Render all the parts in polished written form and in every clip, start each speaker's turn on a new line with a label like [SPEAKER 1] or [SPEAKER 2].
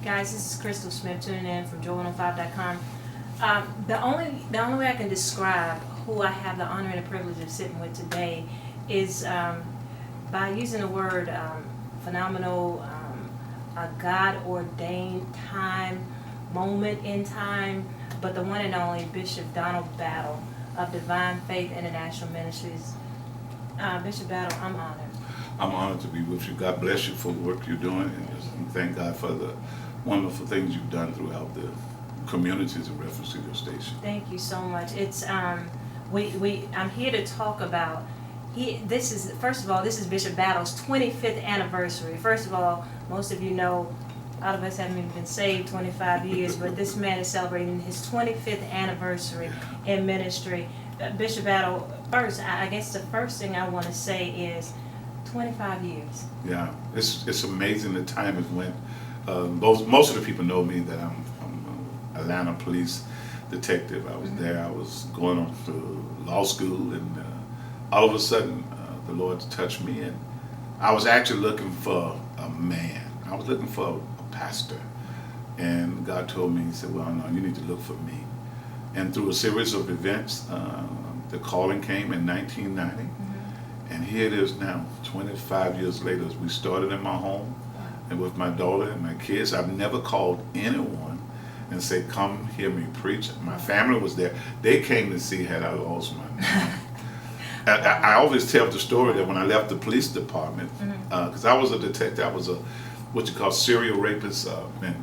[SPEAKER 1] Guys, this is Crystal Smith tuning in from Joy105com. The only way I can describe who I have the honor and the privilege of sitting with today is by using the word phenomenal, a God-ordained moment in time, but the one and only Bishop Donald Battle of Divine Faith International Ministries. Bishop Battle, I'm honored.
[SPEAKER 2] I'm honored to be with you. God bless you for the work you're doing, and thank God for the wonderful things you've done throughout the communities in reference to your station.
[SPEAKER 1] Thank you so much. It's I'm here to talk about this is Bishop Battle's 25th anniversary. First of all, most of you know a lot of us haven't even been saved 25 years, but this man is celebrating his 25th anniversary in ministry. Bishop Battle, first, I guess the first thing I want to say is 25 years.
[SPEAKER 2] Yeah, it's amazing the time has went. Most of the people know me that I'm an Atlanta police detective. I was there. I was going on to law school, and all of a sudden, the Lord touched me, and I was actually looking for a man. I was looking for a pastor, and God told me, He said, "Well, no, you need to look for me." And through a series of events, the calling came in 1990, and here it is now, 25 years later. As we started in my home, and with my daughter and my kids. I've never called anyone and said, "Come hear me preach." My family was there. They came to see had I lost my mind. I always tell the story that when I left the police department, because I was a detective, I was a what you call serial rapist and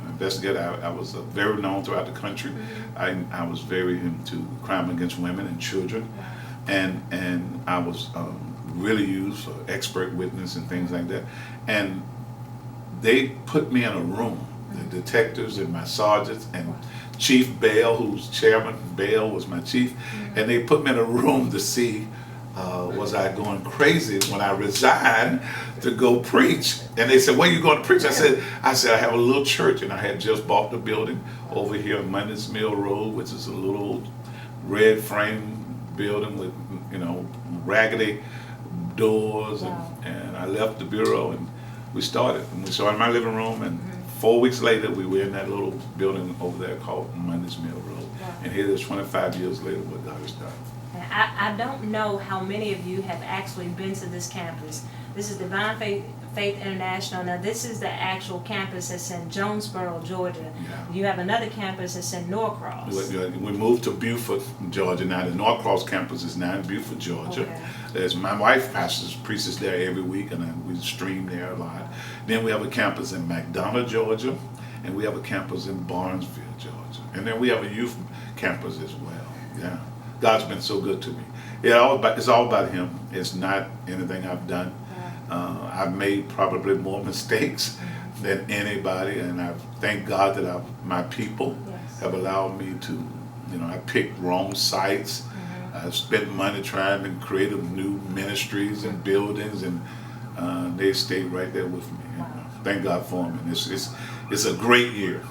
[SPEAKER 2] investigator. I was very known throughout the country. I was very into crime against women and children, and I was really used for expert witness and things like that. And they put me in a room, the detectives and my sergeants and Chief Bell, who's chairman. Bell was my chief, and they put me in a room to see was I going crazy when I resigned to go preach. And they said, "Where are you going to preach?" I said I have a little church, and I had just bought the building over here on Mundy's Mill Road, which is a little red frame building with raggedy doors, and I left the bureau and we started in my living room, and 4 weeks later we were in that little building over there called Mundy's Mill Road. And here it is 25 years later what God has done.
[SPEAKER 1] I don't know how many of you have actually been to this campus. This is Divine Faith International. Now this is the actual campus that's in Jonesboro, Georgia.
[SPEAKER 2] Yeah.
[SPEAKER 1] You have another campus that's in Norcross.
[SPEAKER 2] We moved to Beaufort, Georgia. Now the Norcross campus is now in Beaufort, Georgia.
[SPEAKER 1] Okay.
[SPEAKER 2] There's my wife preaches there every week, and we stream there a lot. Then we have a campus in McDonough, Georgia, and we have a campus in Barnesville, Georgia. And then we have a youth campus as well. Yeah. God's been so good to me. It's all about Him. It's not anything I've done. I've made probably more mistakes than anybody, and I thank God that my people have allowed me to, I picked wrong sites. I spent money trying to create new ministries and buildings, and they stayed right there with me. Wow. Thank God for them. And it's a great year,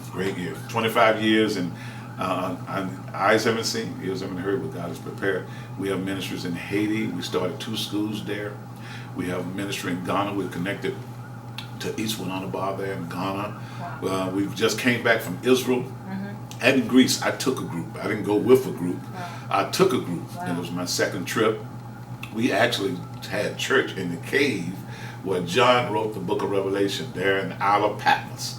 [SPEAKER 2] 25 years, and eyes haven't seen, ears haven't heard what God has prepared. We have ministries in Haiti. We started 2 schools there. We have a ministry in Ghana. We're connected to East Bar there in Ghana.
[SPEAKER 1] Wow.
[SPEAKER 2] We just came back from Israel. And in Greece, I took a group. I didn't go with a group. I took a group, and it was my second trip. We actually had church in the cave where John wrote the book of Revelation there in the Isle of Patmos.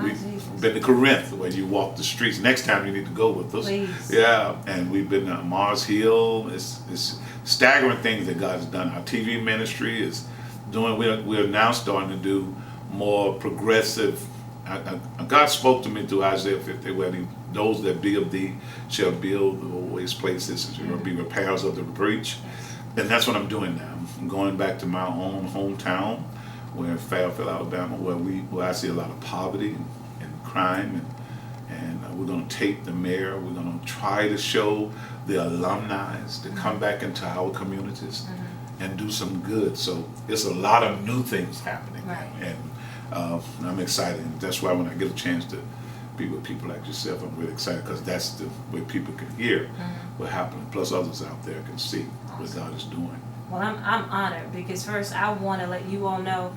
[SPEAKER 2] We've been to Corinth, where you walk the streets. Next time you need to go with us.
[SPEAKER 1] Please.
[SPEAKER 2] Yeah, and we've been to Mars Hill. It's staggering things that God has done. Our TV ministry is doing, we're now starting to do more progressive. God spoke to me through Isaiah 50, where those that build thee shall build always places. There will be repairs of the breach. And that's what I'm doing now. I'm going back to my own hometown, where in Fairfield, Alabama, where I see a lot of poverty and crime, and we're going to tape the mayor. We're going to try to show the alumni to come back into our communities and do some good. So it's a lot of new things happening, and I'm excited. That's why when I get a chance to be with people like yourself, I'm really excited, because that's the way people can hear what's happening. Plus others out there can see what God is doing.
[SPEAKER 1] Well, I'm honored, because first I want to let you all know,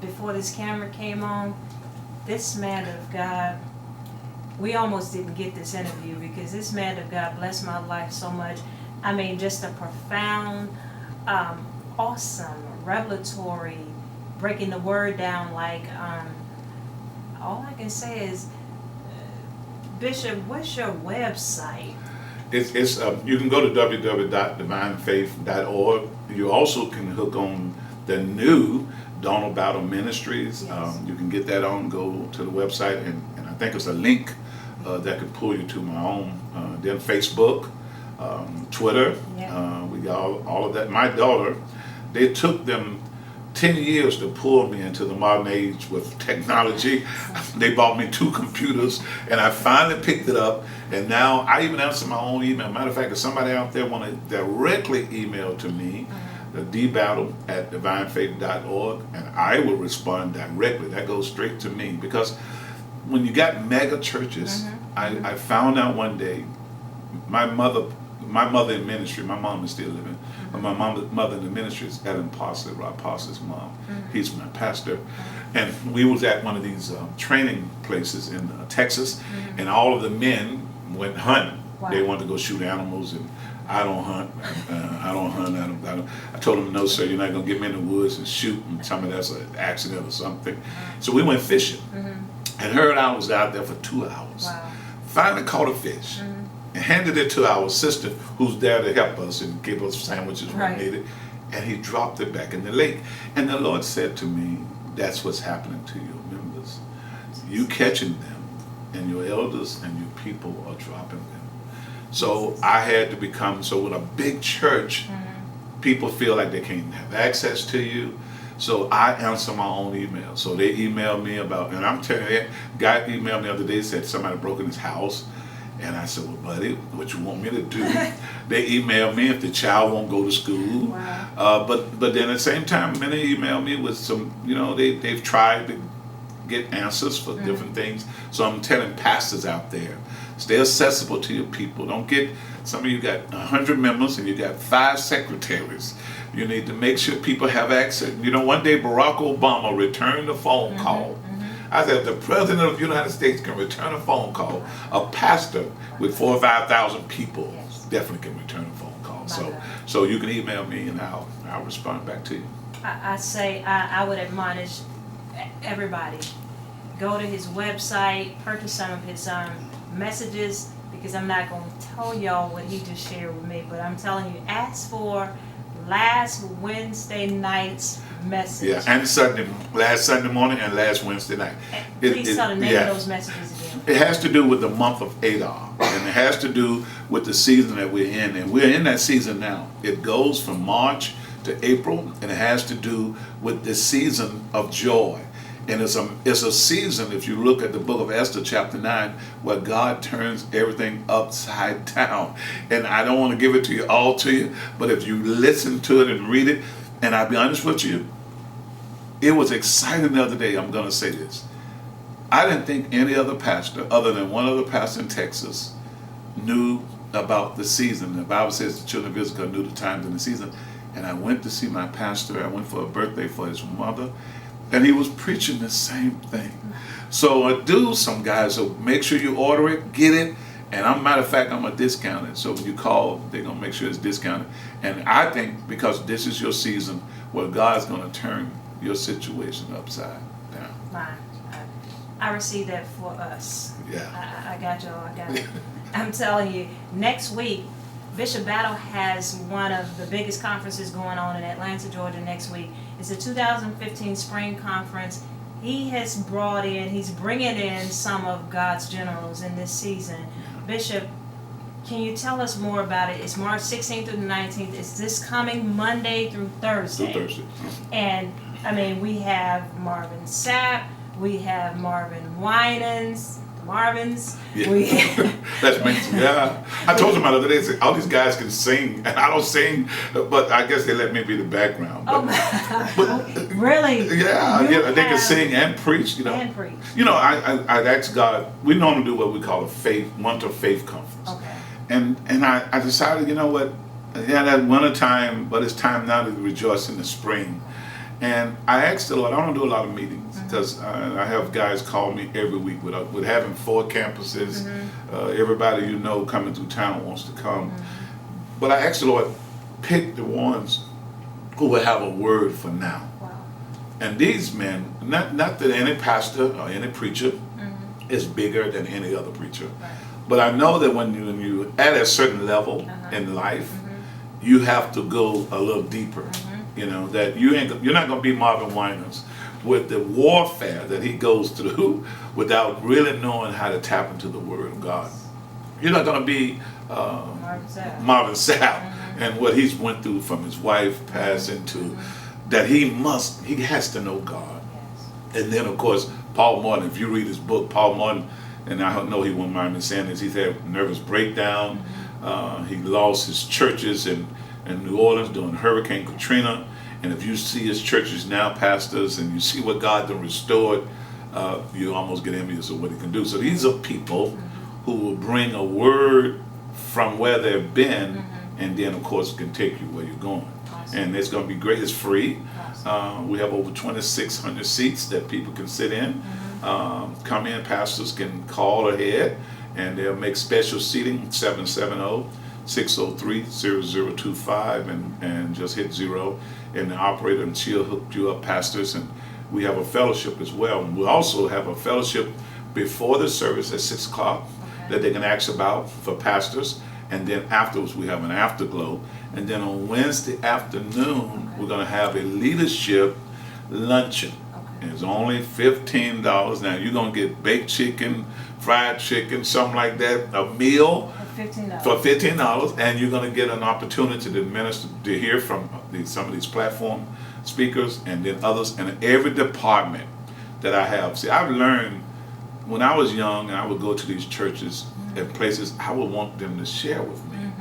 [SPEAKER 1] before this camera came on, this man of God, we almost didn't get this interview because this man of God blessed my life so much. I mean, just a profound, awesome, revelatory, breaking the word down like, all I can say is, Bishop, what's your website?
[SPEAKER 2] It's you can go to www.divinefaith.org. You also can hook on the new Donald Battle Ministries.
[SPEAKER 1] Yes.
[SPEAKER 2] You can get that on, go to the website, and I think it's a link that could pull you to my own. Then Facebook, Twitter,
[SPEAKER 1] Yeah.
[SPEAKER 2] we got all of that. My daughter, they took them 10 years to pull me into the modern age with technology. They bought me 2 computers, and I finally picked it up, and now I even answer my own email. Matter of fact, if somebody out there want to directly email to me, dbattle@divinefaith.org, and I will respond directly. That goes straight to me, because when you got mega churches, I found out one day, my mother in ministry, my mom is still living, but my mother in the ministry is Ellen Parsley, Rob Parsley's mom. He's my pastor. And we was at one of these training places in Texas, and all of the men went hunting.
[SPEAKER 1] Wow.
[SPEAKER 2] They wanted to go shoot animals, and I don't hunt. I don't hunt. I told them, no, sir, you're not going to get me in the woods and shoot, and tell me that's an accident or something. So we went fishing. And her and I was out there for 2 hours.
[SPEAKER 1] Wow.
[SPEAKER 2] Finally caught a fish. And handed it to our sister, who's there to help us and give us sandwiches when
[SPEAKER 1] Right.
[SPEAKER 2] needed. And he dropped it back in the lake. And the Lord said to me, that's what's happening to your members. You catching them, and your elders and your people are dropping them. So I had to become, so with a big church, people feel like they can't have access to you. So I answer my own email. So they email me about, and I'm telling you, guy emailed me the other day, said somebody broke in his house. And I said, well, buddy, what you want me to do? They email me if the child won't go to school.
[SPEAKER 1] Wow.
[SPEAKER 2] But then at the same time, many email me with some, they've tried to get answers for different things. So I'm telling pastors out there, stay accessible to your people. Don't get, some of you got 100 members and you got 5 secretaries. You need to make sure people have access. One day Barack Obama returned a phone call. I said, if the President of the United States can return a phone call, a pastor with 4,000 or 5,000 people definitely can return a phone call. So you can email me and I'll respond back to you.
[SPEAKER 1] I would admonish everybody, go to his website, purchase some of his messages, because I'm not going to tell y'all what he just shared with me, but I'm telling you, ask for last Wednesday night's message.
[SPEAKER 2] Yeah, and last Sunday morning and last Wednesday night.
[SPEAKER 1] Please tell the name of those messages again.
[SPEAKER 2] It has to do with the month of Adar, and it has to do with the season that we're in, and we're in that season now. It goes from March to April, and it has to do with the season of joy. And it's a season, if you look at the book of Esther chapter 9, where God turns everything upside down. And I don't want to give it to you all to you, but if you listen to it and read it, and I'll be honest with you, it was exciting the other day. I'm going to say this. I didn't think any other pastor, other than one other pastor in Texas, knew about the season. The Bible says the children of Israel knew the times and the season. And I went to see my pastor. I went for a birthday for his mother. And he was preaching the same thing. So some guys, so make sure you order it, get it. And matter of fact, I'm going to discount it. So when you call, they're going to make sure it's discounted. And I think because this is your season where God's going to turn your situation upside down.
[SPEAKER 1] Fine. I received that for us.
[SPEAKER 2] Yeah.
[SPEAKER 1] I got y'all. I got it. I'm telling you, next week, Bishop Battle has one of the biggest conferences going on in Atlanta, Georgia next week. It's the 2015 Spring Conference. He's bringing in some of God's generals in this season. Bishop, can you tell us more about it? It's March 16th through the 19th. It's this coming Monday through Thursday. And, we have Marvin Sapp. We have Marvin Winans. Marvins.
[SPEAKER 2] Yeah. That's me. Yeah. I told them the other day, all these guys can sing, and I don't sing, but I guess they let me be the background. But,
[SPEAKER 1] really?
[SPEAKER 2] Yeah, they can sing and preach,
[SPEAKER 1] And preach.
[SPEAKER 2] I'd ask God, we normally do what we call a winter faith conference.
[SPEAKER 1] Okay.
[SPEAKER 2] And I decided, that winter time, but it's time now to rejoice in the spring. And I asked the Lord, I don't do a lot of meetings because I have guys call me every week with having 4 campuses. Everybody you know coming through town wants to come. But I asked the Lord, pick the ones who will have a word for now.
[SPEAKER 1] Wow.
[SPEAKER 2] And these men, not that any pastor or any preacher is bigger than any other preacher.
[SPEAKER 1] Right.
[SPEAKER 2] But I know that when you at a certain level in life, you have to go a little deeper. You know, that you're not going to be Marvin Winans with the warfare that he goes through without really knowing how to tap into the Word of God. You're not going to be Marvin Sapp and what he's went through from his wife passing to that he has to know God.
[SPEAKER 1] Yes.
[SPEAKER 2] And then of course Paul Martin, if you read his book, Paul Martin, and I know he won't mind me saying this, he's had nervous breakdown. He lost his churches in New Orleans during Hurricane Katrina. And if you see his churches now, pastors, and you see what God done restored, you almost get envious of what he can do. So these are people who will bring a word from where they've been, and then of course can take you where you're going. Awesome. And it's going to be great. It's free. Awesome. We have over 2,600 seats that people can sit in. Come in, pastors can call ahead, and they'll make special seating, 770-603-0025, and just hit 0, and the operator, and she'll hook you up, pastors. And we have a fellowship as well. And we also have a fellowship before the service at 6 o'clock that they can ask about for pastors. And then afterwards we have an afterglow. And then on Wednesday afternoon we're going to have a leadership luncheon. And it's only $15. Now you're going to get baked chicken, fried chicken, something like that, a meal for $15, and you're going to get an opportunity to minister, to hear from some of these platform speakers, and then others in every department that I have. See, I've learned when I was young and I would go to these churches and places, I would want them to share with me,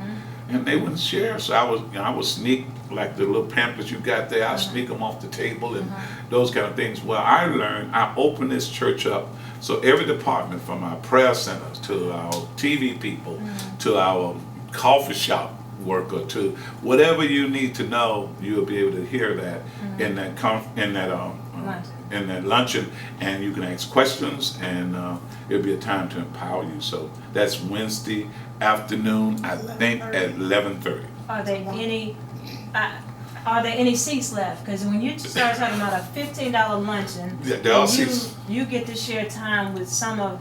[SPEAKER 2] and they wouldn't share. So I would sneak, like the little pamphlets you got there, I'd sneak them off the table and those kind of things. Well, I learned, I opened this church up so every department, from our prayer centers to our TV people to our coffee shop worker to whatever you need to know, you'll be able to hear that in that luncheon, and you can ask questions, and it'll be a time to empower you. So that's Wednesday afternoon, I think at 11:30.
[SPEAKER 1] Are there any seats left? Because when you start talking about a $15 luncheon,
[SPEAKER 2] there are seats.
[SPEAKER 1] You get to share time with some of